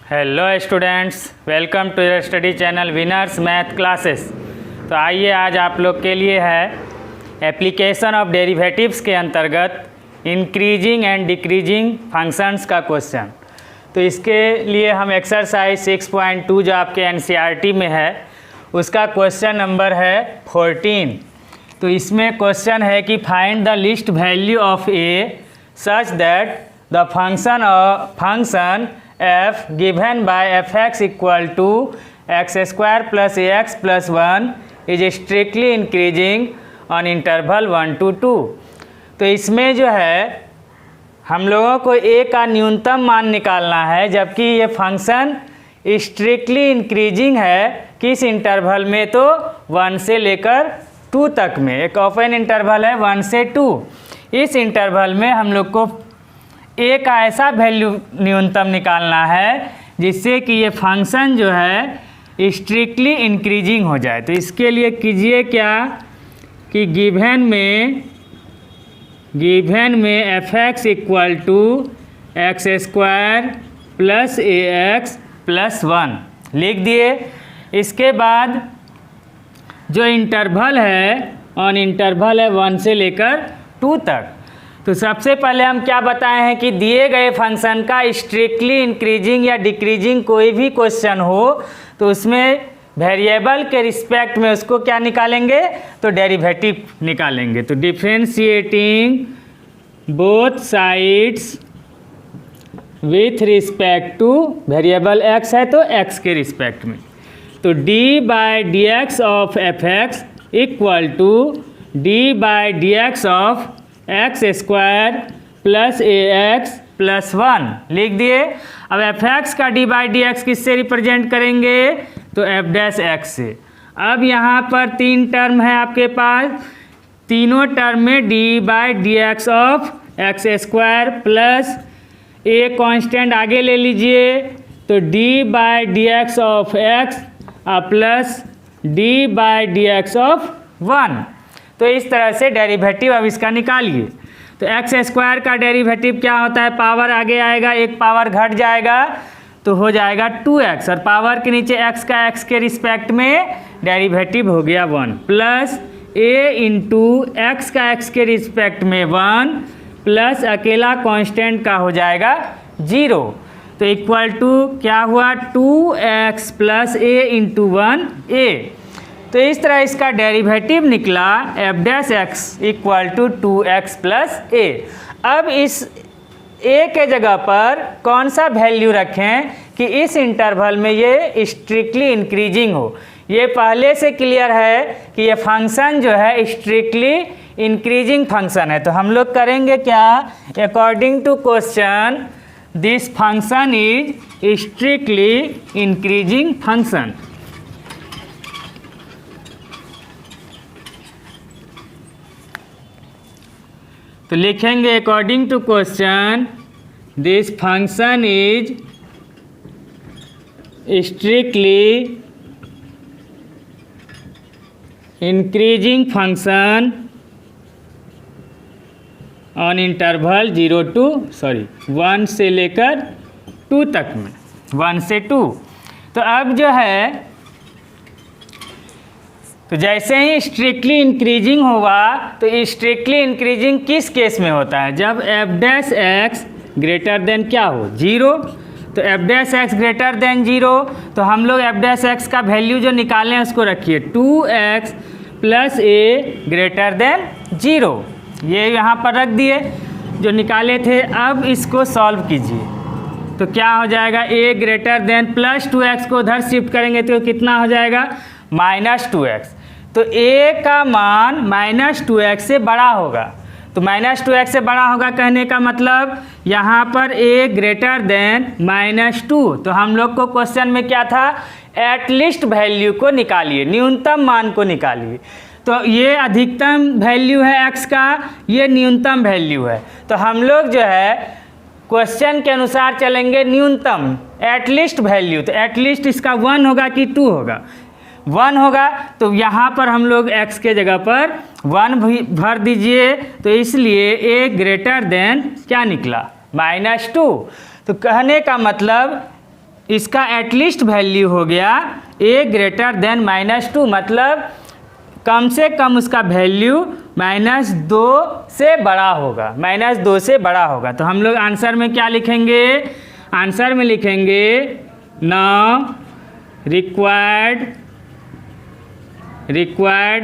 Hello students, welcome to your study channel winners math classes. तो आइए आज आप लोग के लिए है एप्लीकेशन ऑफ डेरिवेटिव्स के अंतर्गत इंक्रीजिंग एंड डिक्रीजिंग फंक्शंस का क्वेश्चन। तो इसके लिए हम एक्सरसाइज 6.2 जो आपके एनसीईआरटी में है उसका क्वेश्चन नंबर है 14। तो इसमें क्वेश्चन है कि find the least value of A such that the function f given by fx equal to x square plus ax plus 1 is strictly increasing on interval 1 to 2। तो इसमें जो है हम लोगों को a का न्यूनतम मान निकालना है, जबकि ये फंक्शन स्ट्रिक्टली इंक्रीजिंग है किस इंटरवल में, तो 1 से लेकर 2 तक में। एक ओपन इंटरवल है 1 से 2। इस इंटरवल में हम लोग को ए का ऐसा वैल्यू न्यूनतम निकालना है जिससे कि ये फंक्शन जो है स्ट्रिक्टली इंक्रीजिंग हो जाए। तो इसके लिए कीजिए क्या कि गिवन में f x equal to x square plus a x plus 1 लिख दिए। इसके बाद जो इंटरवल है ऑन इंटरवल है 1 से लेकर 2 तक। तो सबसे पहले हम क्या बताए हैं कि दिए गए फंक्शन का स्ट्रिक्टली इंक्रीजिंग या डिक्रीजिंग कोई भी क्वेश्चन हो तो उसमें वेरिएबल के रिस्पेक्ट में उसको क्या निकालेंगे, तो डेरिवेटिव निकालेंगे। तो differentiating both sides with respect to variable x है तो एक्स के रिस्पेक्ट में। तो d by d x of f x equal to d by d x of x square plus a x plus 1 लिख दिए। अब एफ एक्स का d by d x किससे रिप्रेजेंट करेंगे, तो एफ डैश एक्स से। अब यहाँ पर 3 टर्म है आपके पास, तीनों टर्म में D by d x of x square plus a constant आगे ले लीजिए तो d by d x of x plus D by d x of 1। तो इस तरह से डेरिवेटिव अब इसका निकालिए। तो एक्स स्क्वायर का डेरिवेटिव क्या होता है, पावर आगे आएगा, एक पावर घट जाएगा तो हो जाएगा 2x, और पावर के नीचे x का x के रिस्पेक्ट में डेरिवेटिव हो गया 1, प्लस a इंटू एक्स का x के रिस्पेक्ट में 1 प्लस अकेला कांस्टेंट का हो जाएगा 0। तो इक्वल टू क्या हुआ 2x plus a into 1a। तो इस तरह इसका डेरिवेटिव निकला f dash x equal to 2x plus a. अब इस ए के जगह पर कौन सा वैल्यू रखें कि इस इंटरवल में ये स्ट्रिक्टली इंक्रीजिंग हो। ये पहले से क्लियर है कि ये फंक्शन जो है स्ट्रिक्टली इंक्रीजिंग फंक्शन है। तो हम लोग करेंगे क्या, according to question this function is strictly increasing function. तो लिखेंगे according to question this function is strictly increasing function on interval 1 से लेकर 2 तक में, 1 से 2। तो अब जो है तो जैसे ही स्ट्रिक्टली इंक्रीजिंग होगा तो स्ट्रिक्टली इंक्रीजिंग किस केस में होता है, जब F dash x greater then क्या हो 0। तो F dash x greater than 0 तो हम लोग एफ डैश एक्स का वैल्यू जो निकालें उसको रखिए 2x प्लस ए ग्रेटर देन 0। ये यहाँ पर रख दिए जो निकाले थे। अब इसको सॉल्व कीजिए तो क्या हो जाएगा, a greater than plus 2x को उधर शिफ्ट करेंगे तो कितना हो जाएगा -2x। तो a का मान -2x से बड़ा होगा। तो -2x से बड़ा होगा कहने का मतलब यहाँ पर a ग्रेटर देन -2। तो हम लोग को क्वेश्चन में क्या था, एटलीस्ट वैल्यू को निकालिए, न्यूनतम मान को निकालिए। तो ये अधिकतम वैल्यू है x का, ये न्यूनतम वैल्यू है। तो हम लोग जो है क्वेश्चन के अनुसार चलेंगे न्यूनतम एटलीस्ट वैल्यू। तो एटलीस्ट इसका 1 होगा कि 2 होगा, 1 होगा। तो यहाँ पर हम लोग x के जगह पर 1 भी भर दीजिए। तो इसलिए a ग्रेटर देन क्या निकला -2। तो कहने का मतलब इसका एटलीस्ट वैल्यू हो गया a ग्रेटर देन -2, मतलब कम से कम उसका वैल्यू -2 से बड़ा होगा, -2 से बड़ा होगा। तो हम लोग आंसर में क्या लिखेंगे? आंसर में लिखेंगे now required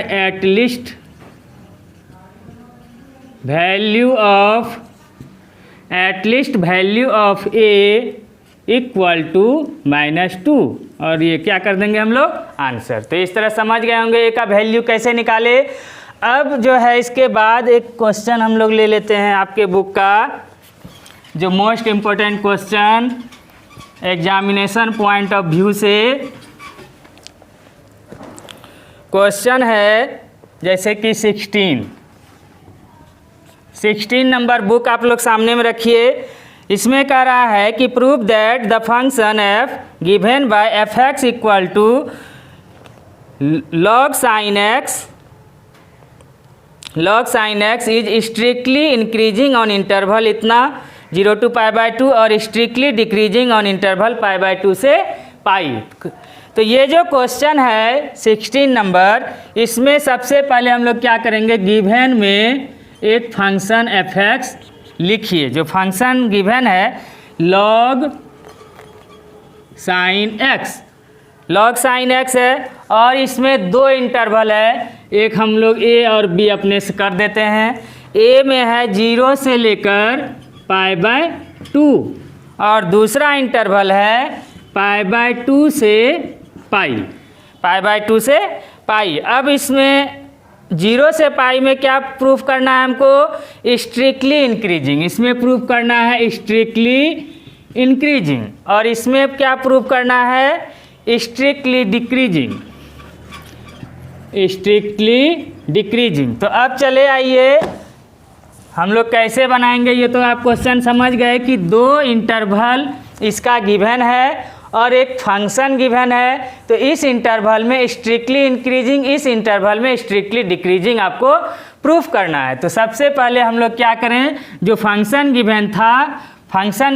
at least value of a equal to -2, और ये क्या कर देंगे हम लोग? आंसर। तो इस तरह समझ गए होंगे a का वैल्यू कैसे निकाले। अब जो है इसके बाद एक क्वेश्चन हम लोग ले लेते हैं आपके बुक का, जो most important question examination point of view से क्वेश्चन है, जैसे कि 16 नंबर बुक आप लोग सामने में रखिए। इसमें कह रहा है कि prove that the function f given by fx equal to log sin x is strictly increasing on interval इतना 0 to π/2 और स्ट्रिक्टली डिक्रीजिंग ऑन इंटरवल π/2 से पाई। तो ये जो क्वेश्चन है 16 नंबर, इसमें सबसे पहले हम लोग क्या करेंगे? गिवन में एक फंक्शन fx लिखिए। जो फंक्शन गिवन है log sin x है, और इसमें 2 इंटरवल है, एक हम लोग a और b अपने से कर देते हैं। a में है 0 से लेकर π/2 और दूसरा इंटरवल है π/2 से π/2 से पाई। अब इसमें 0 से पाई में क्या प्रूफ करना है हमको? Strictly increasing. इसमें प्रूफ करना है स्ट्रिक्टली इंक्रीजिंग, और इसमें क्या प्रूफ करना है? Strictly decreasing. तो अब चले आइए हम लोग कैसे बनाएंगे। ये तो आप क्वेश्चन समझ गए कि 2 इंटरवल इसका गिवन है और एक फंक्शन गिवन है। तो इस इंटरवल में स्ट्रिक्टली इंक्रीजिंग, इस इंटरवल में स्ट्रिक्टली डिक्रीजिंग आपको प्रूफ करना है। तो सबसे पहले हम लोग क्या करें? जो फंक्शन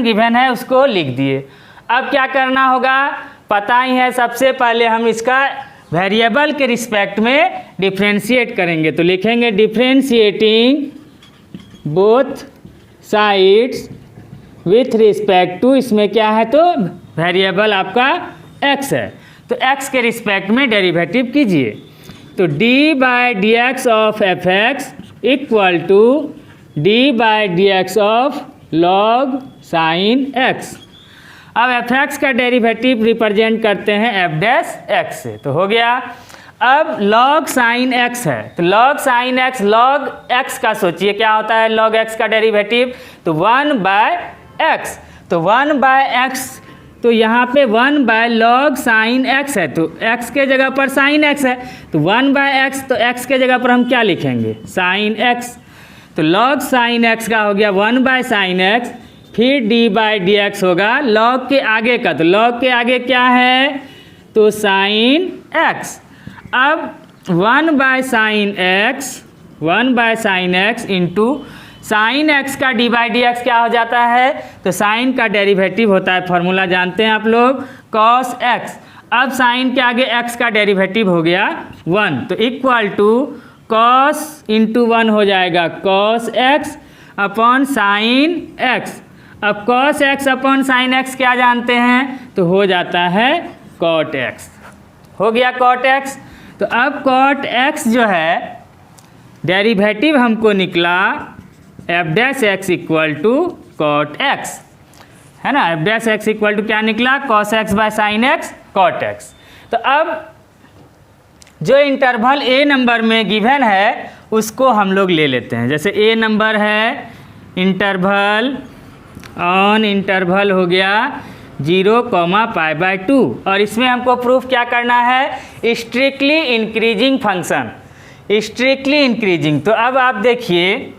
गिवन है उसको लिख दिए। अब क्या करना होगा? पता ही है, सबसे पहले हम इसका वेरिएबल के रिस्पेक्ट में डिफ्रेंशिएट करेंगे। तो लिखेंगे differentiating both sides with respect to, इसमें क्या है? तो वेरिएबल आपका x है, तो x के रिस्पेक्ट में डेरिवेटिव कीजिए। तो d/dx of fx equal to d/dx of log sin x। अब fx का डेरिवेटिव रिप्रेजेंट करते हैं f' से, तो हो गया। अब log sin x है, तो log sin x, log x का सोचिए क्या होता है log x का डेरिवेटिव? तो 1/x, तो 1/x, तो यहाँ पे 1/log sin x है, तो x के जगह पर sin x है, तो 1/x, तो x के जगह पर हम क्या लिखेंगे? sin x। तो log sin x का हो गया 1/sin x, फिर d/dx होगा log के आगे का, तो log के आगे क्या है? तो sin x। अब 1/sin x into sine x का d/dx क्या हो जाता है? तो साइन का डेरिवेटिव होता है, फॉर्मूला जानते हैं आप लोग, cos x। अब साइन के आगे x का डेरिवेटिव हो गया 1, तो इक्वल टू cos इंटू 1 हो जाएगा cos x upon sine x। अब cos x upon sine x क्या जानते हैं? तो हो जाता है cot x। हो गया cot x। तो अब cot x जो है डेरिवेटिव हमको निकला f' equal to cot x, है ना? f' इक्वल टू क्या निकला? cos x by sine x cot x। तो अब जो इंटरवल a नंबर में गिवन है उसको हम लोग ले लेते हैं। जैसे a नंबर है इंटरवल ऑन इंटरवल हो गया 0, π/2, और इसमें हमको प्रूफ क्या करना है? Strictly increasing function, strictly increasing. तो अब आप देखिए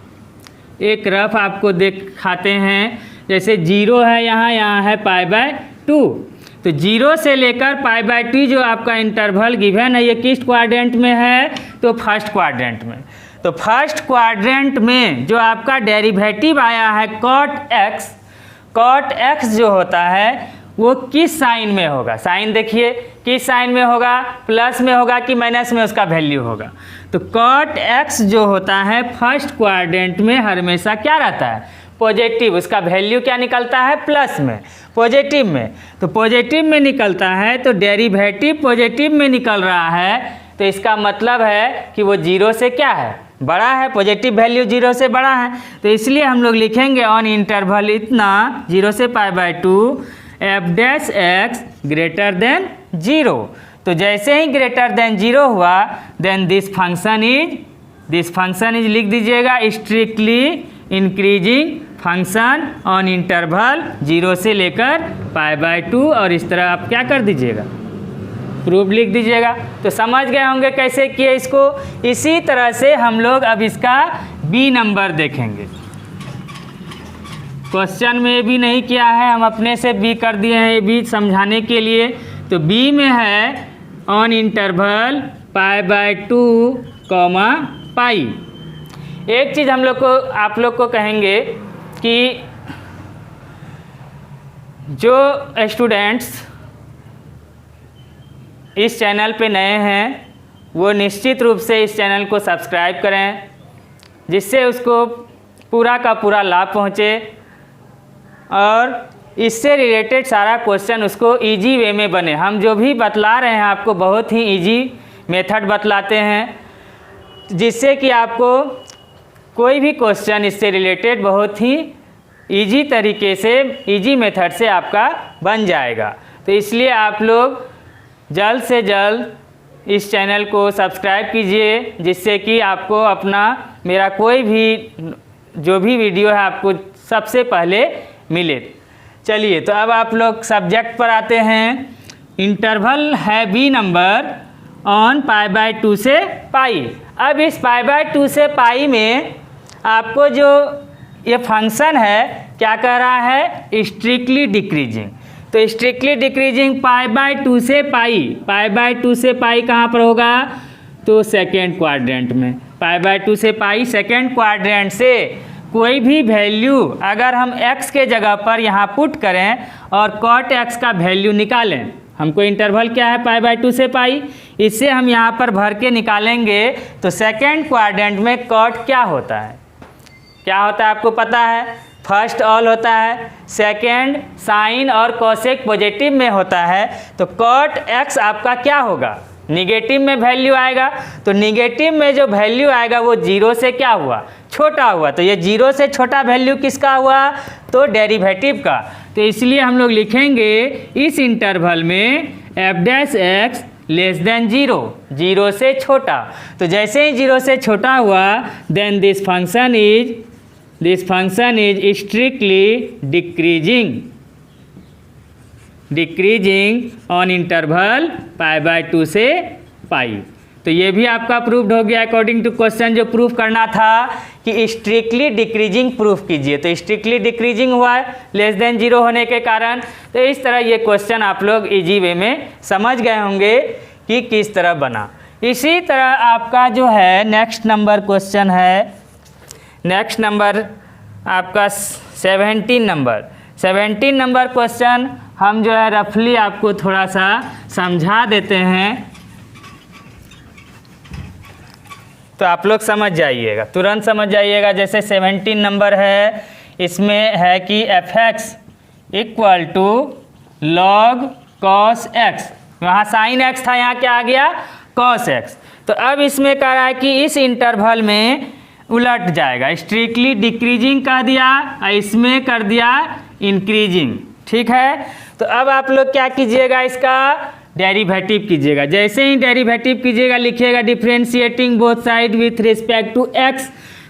एक रफ आपको दिखाते हैं। जैसे 0 है यहाँ है π/2, तो 0 से लेकर π/2 जो आपका इंटरवल गिवन है ये किस क्वाड्रेंट में है? तो फर्स्ट क्वाड्रेंट में। तो फर्स्ट क्वाड्रेंट में जो आपका डेरिवेटिव आया है cot x जो होता है वो किस साइन में होगा। साइन देखिए किस साइन में होगा, प्लस में होगा कि माइनस में उसका वैल्यू होगा। तो कॉट एक्स जो होता है फर्स्ट क्वाड्रेंट में हमेशा क्या रहता है, पॉजिटिव। उसका वैल्यू क्या निकलता है, प्लस में, पॉजिटिव में। तो पॉजिटिव में निकलता है तो डेरिवेटिव पॉजिटिव में निकल रहा है, तो इसका मतलब है कि वो जीरो से क्या है, बड़ा है। पॉजिटिव वैल्यू जीरो से बड़ा है, तो इसलिए हम लोग लिखेंगे ऑन इंटरवल इतना 0 से π/2 f dash x greater than 0। तो जैसे ही ग्रेटर देन 0 हुआ देन दिस फंक्शन इज लिख दीजिएगा strictly increasing function on interval 0 से लेकर π/2, और इस तरह आप क्या कर दीजिएगा, प्रूफ लिख दीजिएगा। तो समझ गए होंगे कैसे किए इसको। इसी तरह से हम लोग अब इसका बी नंबर देखेंगे। क्वेश्चन में भी नहीं किया है, हम अपने से बी कर दिए हैं, ये बी समझाने के लिए। तो बी में है ऑन इंटरवल π/2, पाई। एक चीज़ हम लोग को आप लोग को कहेंगे कि जो स्टूडेंट्स इस चैनल पे नए हैं वो निश्चित रूप से इस चैनल को सब्सक्राइब करें, जिससे उसको पूरा का पूरा लाभ पहुँचे और इससे रिलेटेड सारा क्वेश्चन उसको इजी वे में बने। हम जो भी बतला रहे हैं आपको बहुत ही इजी मेथड बतलाते हैं, जिससे कि आपको कोई भी क्वेश्चन इससे रिलेटेड बहुत ही इजी तरीके से, इजी मेथड से आपका बन जाएगा। तो इसलिए आप लोग जल्द से जल्द इस चैनल को सब्सक्राइब कीजिए, जिससे कि आपको अपना मेरा कोई भी जो भी वीडियो है आपको सबसे पहले मिले। चलिए तो अब आप लोग सब्जेक्ट पर आते हैं। इंटरवल है बी नंबर ऑन π/2 से पाई। अब इस π/2 से पाई में आपको जो ये फंक्शन है क्या कर रहा है, स्ट्रिक्टली डिक्रीजिंग। तो स्ट्रिक्टली डिक्रीजिंग π/2 से पाई, π/2 से पाई कहाँ पर होगा, तो सेकेंड क्वाड्रेंट में। π/2 से पाई सेकेंड क्वाड्रेंट से कोई भी वैल्यू अगर हम x के जगह पर यहाँ पुट करें और कॉट x का वैल्यू निकालें, हमको इंटरवल क्या है π/2 से पाई, इससे हम यहाँ पर भर के निकालेंगे। तो सेकेंड क्वाड्रेंट में कॉट क्या होता है, क्या होता है आपको पता है, फर्स्ट ऑल होता है, सेकेंड साइन और कोसेक पॉजिटिव में होता है। तो कॉट x आपका क्या होगा, निगेटिव में वैल्यू आएगा। तो निगेटिव में जो वैल्यू आएगा वो 0 से क्या हुआ, छोटा हुआ। तो ये 0 से छोटा वैल्यू किसका हुआ, तो डेरिवेटिव का। तो इसलिए हम लोग लिखेंगे इस इंटरवल में F dash x less than 0, 0 से छोटा। तो जैसे ही 0 से छोटा हुआ then this function is strictly decreasing on interval π/2 से पाई। तो ये भी आपका प्रूव्ड हो गया अकॉर्डिंग टू क्वेश्चन। जो प्रूफ करना था कि स्ट्रिक्टली डिक्रीजिंग प्रूफ कीजिए, तो स्ट्रिक्टली डिक्रीजिंग हुआ है लेस देन 0 होने के कारण। तो इस तरह ये क्वेश्चन आप लोग इजी वे में समझ गए होंगे कि किस तरह बना। इसी तरह आपका जो है नेक्स्ट नंबर क्वेश्चन है, नेक्स्ट नंबर आपका 17 नंबर क्वेश्चन हम जो है रफली आपको थोड़ा सा समझा देते हैं, तो आप लोग समझ जाइएगा, तुरंत समझ जाइएगा। जैसे 17 नंबर है, इसमें है कि f(x) equal to log cos x, वहाँ sin x था, यहाँ क्या आ गया cos x। तो अब इसमें कह रहा है कि इस इंटरवल में उलट जाएगा, स्ट्रिक्टली डिक्रीजिंग कर दिया और इसमें कर दिया इंक्रीजिंग, ठीक है। तो अब आप लोग क्या कीजिएगा, इसका डेरिवेटिव कीजिएगा। जैसे ही डेरिवेटिव कीजिएगा लिखिएगा differentiating both side with respect to x,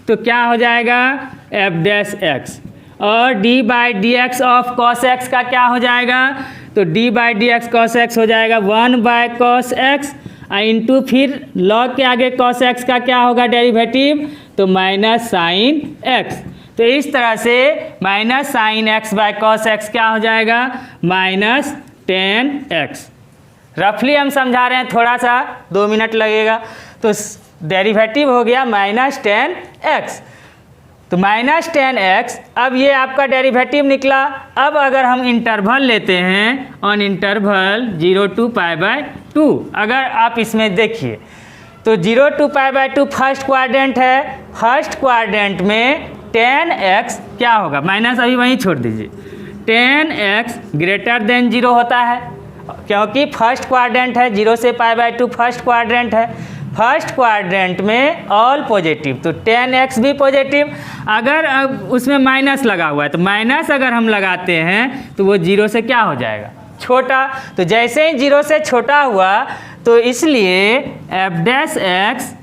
तो क्या हो जाएगा एफ डैश एक्स, और d/dx ऑफ cos x का क्या हो जाएगा, तो d/dx cos x हो जाएगा 1/cos x इंटू फिर log के आगे cos x का क्या होगा डेरिवेटिव, तो माइनस साइन x। तो इस तरह से माइनस साइन x/cos x क्या हो जाएगा, माइनस 10x। रफली हम समझा रहे हैं, थोड़ा सा 2 मिनट लगेगा। तो डेरिवेटिव हो गया माइनस 10x। तो -10x, अब ये आपका डेरिवेटिव निकला। अब अगर हम इंटरवल लेते हैं ऑन इंटरवल 0 to π/2, अगर आप इसमें देखिए तो 0 to π/2 फर्स्ट क्वाड्रेंट है। फर्स्ट क्वाड्रेंट में 10x क्या होगा, माइनस अभी वहीं छोड़ दीजिए, 10x ग्रेटर देन 0 होता है, क्योंकि फर्स्ट क्वाड्रेंट है, 0 से π/2 फर्स्ट क्वाड्रेंट है। फर्स्ट क्वाड्रेंट में ऑल पॉजिटिव, तो 10x भी पॉजिटिव। अगर अब उसमें माइनस लगा हुआ है तो माइनस अगर हम लगाते हैं तो वो 0 से क्या हो जाएगा, छोटा। तो जैसे ही 0 से छोटा हुआ तो इसलिए f'(x)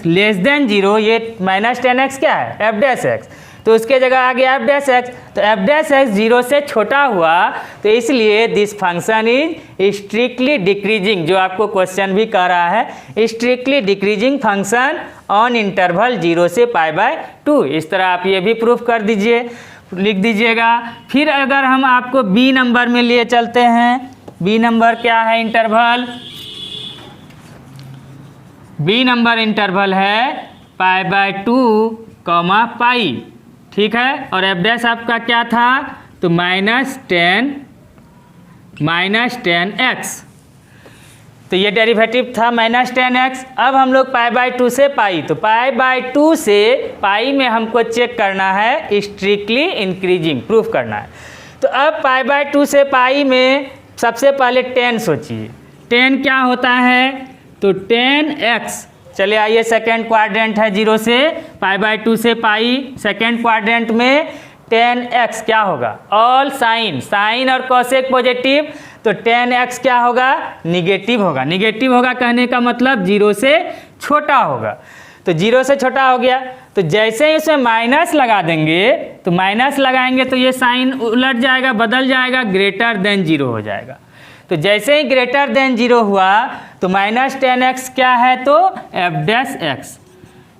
लेस देन 0, ये -10x क्या है, f'(x), तो उसके जगह आ गया f'(x), तो f'(x) 0 से छोटा हुआ, तो इसलिए this function is strictly decreasing, जो आपको क्वेश्चन भी कह रहा है, strictly decreasing function on interval 0 से π/2। इस तरह आप ये भी प्रूफ कर दीजिए, लिख दीजिएगा। फिर अगर हम आपको बी नंबर में लिए चलते हैं, बी नंबर क्या है, इंटरवल बी नंबर इंटरवल है π/2, π, ठीक है। और f' आपका क्या था, तो -10x, तो ये डेरिवेटिव था -10x। अब हम लोग π/2 से पाई, तो π/2 से पाई में हमको चेक करना है, स्ट्रिक्टली इंक्रीजिंग प्रूफ करना है। तो अब π/2 से पाई में सबसे पहले 10 सोचिए, 10 क्या होता है, तो 10x। चलिए आइए, सेकेंड क्वाड्रेंट है 0 से π/2 से पाई, सेकेंड क्वाड्रेंट में 10x क्या होगा, ऑल साइन और कोसेक पॉजिटिव, तो 10x क्या होगा, निगेटिव होगा। निगेटिव होगा कहने का मतलब 0 से छोटा होगा, तो 0 से छोटा हो गया। तो जैसे ही उसमें माइनस लगा देंगे, तो माइनस लगाएंगे तो ये साइन उलट जाएगा, बदल जाएगा, ग्रेटर देन 0 हो जाएगा। तो जैसे ही ग्रेटर देन 0 हुआ तो -10x क्या है, तो f'(x)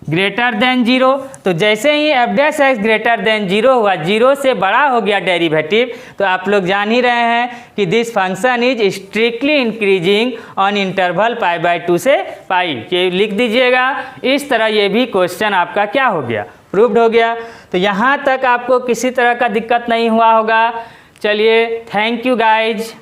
ग्रेटर देन 0। तो जैसे ही f'(x) ग्रेटर देन 0 हुआ, 0 से बड़ा हो गया डेरिवेटिव, तो आप लोग जान ही रहे हैं कि this function is strictly increasing on interval π/2 से पाई, ये लिख दीजिएगा। इस तरह ये भी क्वेश्चन आपका क्या हो गया, प्रूव्ड हो गया। तो यहाँ तक आपको किसी तरह का दिक्कत नहीं हुआ होगा। चलिए, थैंक यू गाइज।